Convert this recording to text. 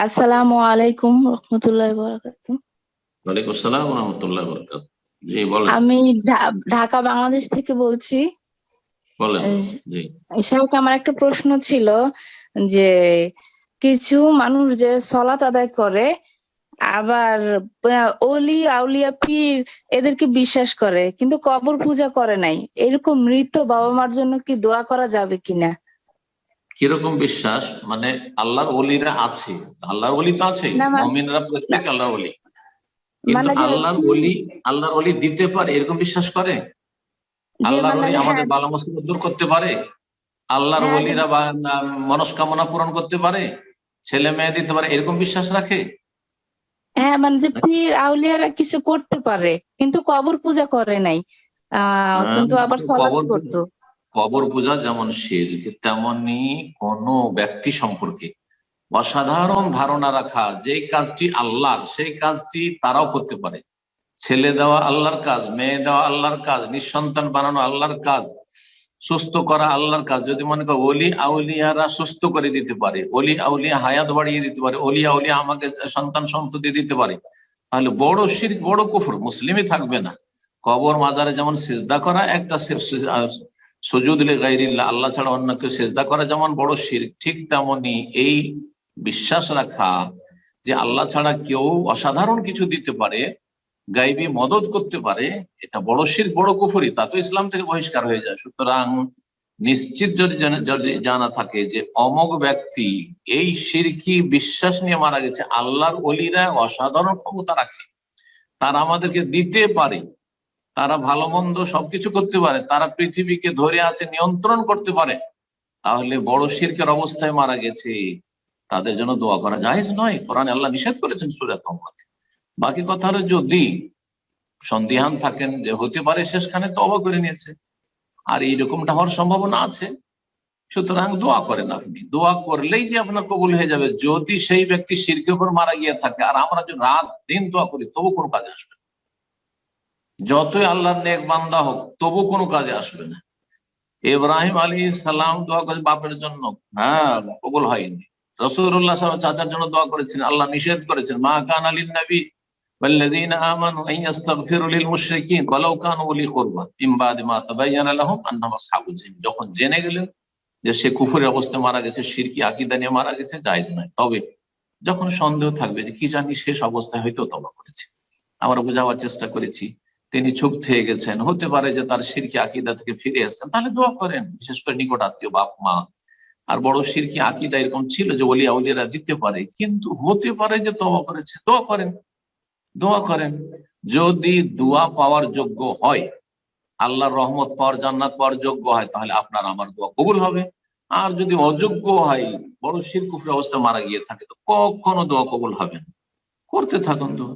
আসসালামু আলাইকুম রহমতুল্লাহি ওয়া বারাকাতুহু। ওয়ালাইকুম আসসালাম ওয়া রাহমাতুল্লাহি ওয়া বারাকাতুহু। জি বলেন। আমি ঢাকা বাংলাদেশ থেকে বলছি। বলেন। জি। শাহেখ, আমার একটা প্রশ্ন ছিল যে কিছু মানুষ যে সলাত আদায় করে আবার অলি আউলিয়া পীর এদেরকে বিশ্বাস করে কিন্তু কবর পূজা করে নাই, এরকম মৃত বাবা মার জন্য কি দোয়া করা যাবে কিনা? কিরকম বিশ্বাস মানে? আল্লাহর ওলিরা আছে, আল্লাহর ওলি তো আছে, না মুমিনরা না, প্রত্যেক আল্লাহর ওলি, কিন্তু মানে যে আল্লাহর ওলি দিতে পারে এরকম বিশ্বাস করে? যে আল্লাহর মানে ওলি আমাদের হ্যাঁ, বালা মুসিবত দূর করতে পারে? আল্লাহর হ্যাঁ, যে ওলিরা মনস্কামনা পূরণ করতে পারে, ছেলে মেয়ে দিতে পারে, এরকম বিশ্বাস রাখে? হ্যাঁ, মানে যে পীর আউলিয়ারা কিছু করতে পারে কিন্তু কবর পূজা করে নাই, কিন্তু আবার সলাৎ কবর করতো। কবর পূজা যেমন শিরক, তেমনি কোন ব্যক্তি সম্পর্কে অসাধারণ ধারণা রাখা, যে কাজটি আল্লাহর সেই কাজটি তারাও করতে পারে। ছেলে দেওয়া আল্লাহর কাজ, মেয়ে দেওয়া আল্লাহর কাজ, নিঃসন্তান বানানো আল্লাহর কাজ, সুস্থ করা আল্লাহর কাজ। যদি মনে করো অলি আউলিয়ারা সুস্থ করে দিতে পারে, অলি আউলিয়া হায়াত বাড়িয়ে দিতে পারে, অলি আউলিয়া আমাকে সন্তান সন্ততি দিতে পারে, তাহলে বড় শিরক, বড় কুফর, মুসলিমই থাকবে না। কবর মাজারে যেমন সেজদা করা একটা সুজুদ লিগাইরিল্লাহ, আল্লাহ ছাড়া অন্যকে সেজদা করা যেমন বড় শিরক, ঠিক তেমনি এই বিশ্বাস রাখা যে আল্লাহ ছাড়া কেউ অসাধারণ কিছু দিতে পারে, গাইবী মদত করতে পারে, এটা বড় শিরক, বড় কুফরি, তা তো ইসলাম থেকে বহিষ্কার হয়ে যায়। সুতরাং নিশ্চিত যদি জানা থাকে যে অমোক ব্যক্তি এই শিরকি বিশ্বাস নিয়ে মারা গেছে, আল্লাহর ওলিরা অসাধারণ ক্ষমতা রাখে, তারা আমাদেরকে দিতে পারে, তারা ভালো মন্দ সবকিছু করতে পারে, তারা পৃথিবীকে ধরে আছে, নিয়ন্ত্রণ করতে পারে, তাহলে বড় শিরকের অবস্থায় মারা গেছে, তাদের জন্য দোয়া করা জায়েজ নয়। কোরআনে আল্লাহ নিষেধ করেছেন সূরা তাওবাতে। বাকি কথা হলো, যদি সন্দিহান থাকেন যে হতে পারে শেষখানে তওবা করে নিয়েছে আর এইরকমটা হওয়ার সম্ভাবনা আছে, সুতরাং দোয়া করেন। আপনি দোয়া করলেই যে আপনার কবুল হয়ে যাবে, যদি সেই ব্যক্তি শিরকের উপর মারা গিয়ে থাকে আর আমরা যদি রাত দিন দোয়া করি তবু কোনো কাজে আসবে না, যতই আল্লাহর নেক বান্দা হোক তবু কোনো কাজে আসবে না। ইব্রাহিম আলাইহিস সালাম দোয়া করে বাপের জন্য, হ্যাঁ, কবুল হয়নি। রাসূলুল্লাহ সাল্লাল্লাহু আলাইহি ওয়াসাল্লাম চাচার জন্য দোয়া করেছেন, আল্লাহ নিষেধ করেছেন, মা কানা লিন নবী ওয়াল্লাযীনা আমানু আন ইস্তাগফিরু লিল মুশরিকিন ওয়ালাউ কানু উলি কুরবা মিন বাদি মা তাবায়্যানা লাহুম আন্নাহুম আসহাবুল জাহিম। যখন জেনে গেলেন যে সে কুফরের অবস্থায় মারা গেছে, শিরকি আকীদা নিয়ে মারা গেছে, জায়েজ নয়। তবে যখন সন্দেহ থাকবে যে কি জানি শেষ অবস্থায় হয়তো তওবা করেছে, আমরা বোঝাবার চেষ্টা করেছি, তিনি চুপ থেকে গেছেন, হতে পারে যে তার শিরকি আকীদা থেকে ফিরে এসেছেন, তাহলে দোয়া করেন, বিশেষ করে নিকট আত্মীয়, বাপ মা। আর বড় শিরকি আকীদা এরকম ছিল যে ওলিয়া উলিয়ারা দিতে পারে, কিন্তু হতে পারে যে তওবা করেছে, দোয়া করেন, দোয়া করেন। যদি দোয়া পাওয়ার যোগ্য হয়, আল্লাহর রহমত পাওয়ার, জান্নাত পাওয়ার যোগ্য হয়, তাহলে আপনার আমার দোয়া কবুল হবে। আর যদি অযোগ্য হয়, বড় শিরক কুফরি অবস্থা মারা গিয়ে থাকে, তো কখনো দোয়া কবুল হবে না। করতে থাকুন দোয়া।